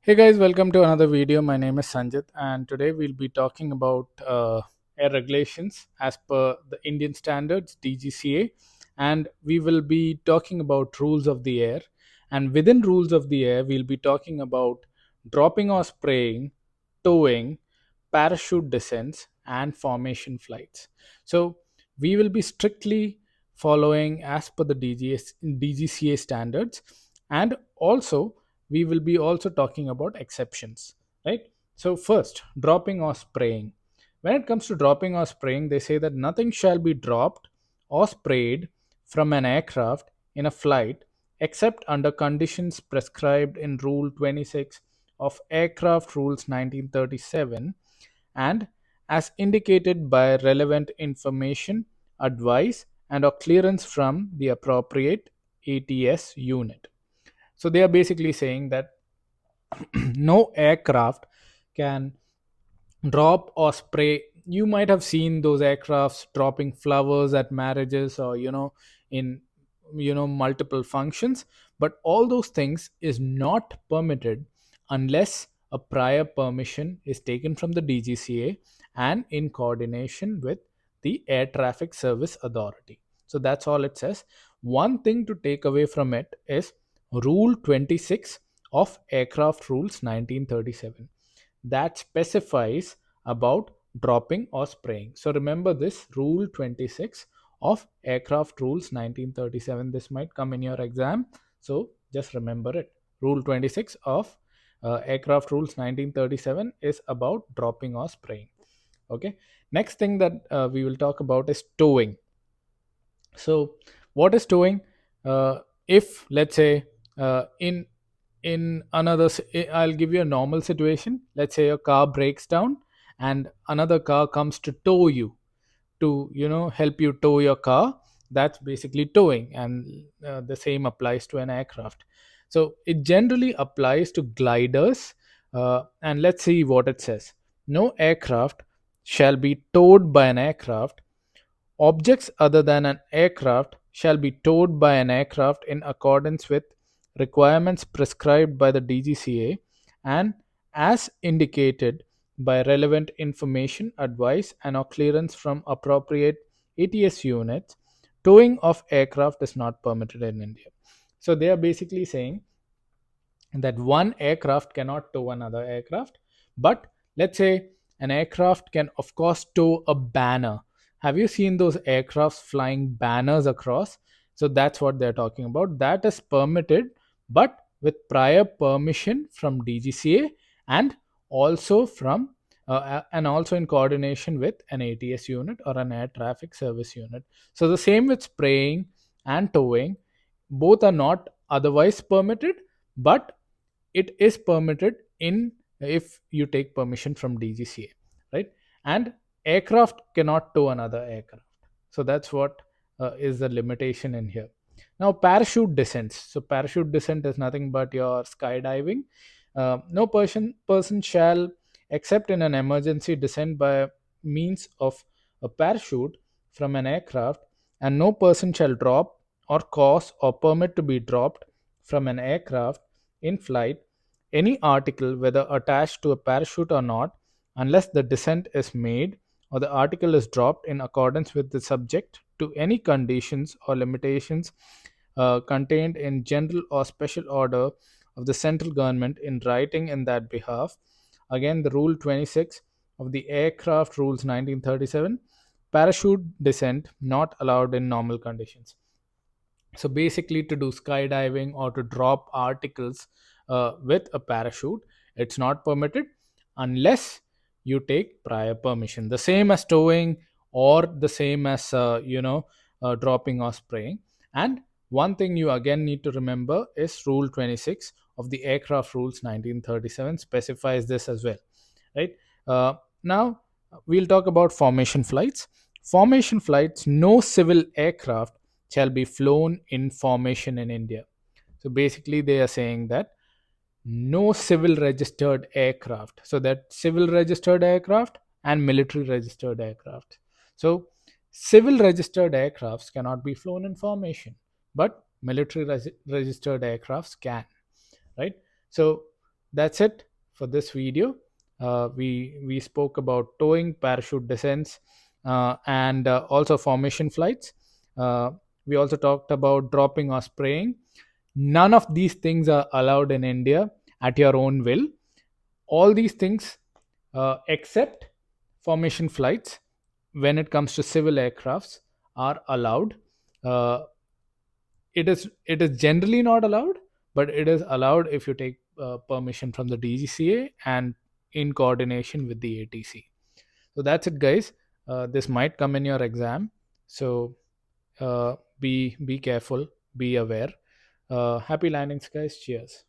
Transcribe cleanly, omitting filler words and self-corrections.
Hey guys, welcome to another video. My name is Sanjit, and today we'll be talking about air regulations as per the Indian standards DGCA, and we will be talking about rules of the air. And within rules of the air, we'll be talking about dropping or spraying, towing, parachute descents, and formation flights. So we will be strictly following as per the DGCA standards, and also we will be also talking about exceptions, right? So first, dropping or spraying. When it comes to dropping or spraying, they say that nothing shall be dropped or sprayed from an aircraft in a flight except under conditions prescribed in Rule 26 of Aircraft Rules 1937 and as indicated by relevant information, advice, and or clearance from the appropriate ATS unit. So they are basically saying that no aircraft can drop or spray. You might have seen those aircrafts dropping flowers at marriages or in multiple functions, but all those things is not permitted unless a prior permission is taken from the DGCA and in coordination with the air traffic service authority. So that's all it says. One thing to take away from it is rule 26 of aircraft rules 1937 that specifies about dropping or spraying. So remember this rule 26 of aircraft rules 1937. This might come in your exam. So just remember it. Rule 26 of aircraft rules 1937 is about dropping or spraying. Okay. Next thing that we will talk about is towing. So what is towing? If let's say in another I'll give you a normal situation. Let's say your car breaks down and another car comes to tow you, to help you tow your car. That's basically towing, and the same applies to an aircraft. So it generally applies to gliders, and let's see what it says. No aircraft shall be towed by an aircraft. Objects other than an aircraft shall be towed by an aircraft in accordance with requirements prescribed by the DGCA and as indicated by relevant information, advice, and or clearance from appropriate ATS units. Towing of aircraft is not permitted in India. So they are basically saying that one aircraft cannot tow another aircraft, but let's say an aircraft can of course tow a banner. Have you seen those aircrafts flying banners across? So that's what they're talking about. That is permitted, but with prior permission from DGCA and also from and also in coordination with an ATS unit or an air traffic service unit. So the same with spraying and towing. Both are not otherwise permitted, but it is permitted in if you take permission from DGCA, right? And aircraft cannot tow another aircraft. So that's what is the limitation in here. Now, parachute descents. So parachute descent is nothing but your skydiving. No person shall, except in an emergency, descent by means of a parachute from an aircraft, and no person shall drop or cause or permit to be dropped from an aircraft in flight any article, whether attached to a parachute or not, unless the descent is made or the article is dropped in accordance with the subject to any conditions or limitations contained in general or special order of the central government in writing in that behalf. Again, the Rule 26 of the Aircraft Rules 1937, parachute descent not allowed in normal conditions. So basically, to do skydiving or to drop articles with a parachute, it's not permitted unless you take prior permission. The same as towing or the same as dropping or spraying. And one thing you again need to remember is Rule 26 of the Aircraft Rules 1937 specifies this as well, right? Now we'll talk about formation flights. Formation flights, no civil aircraft shall be flown in formation in India. So basically, they are saying that no civil registered aircraft. So that civil registered aircraft and military registered aircraft. So civil registered aircrafts cannot be flown in formation, but military registered aircrafts can, right? So That's it for this video. We spoke about towing, parachute descents, and also formation flights. Uh, we also talked about dropping or spraying. None of these things are allowed in India at your own will. All these things, except formation flights, when it comes to civil aircrafts, are allowed. Uh, it is generally not allowed, but it is allowed if you take permission from the DGCA and in coordination with the ATC. So that's it, guys. This might come in your exam, so be careful, be aware. Happy landings, guys. Cheers.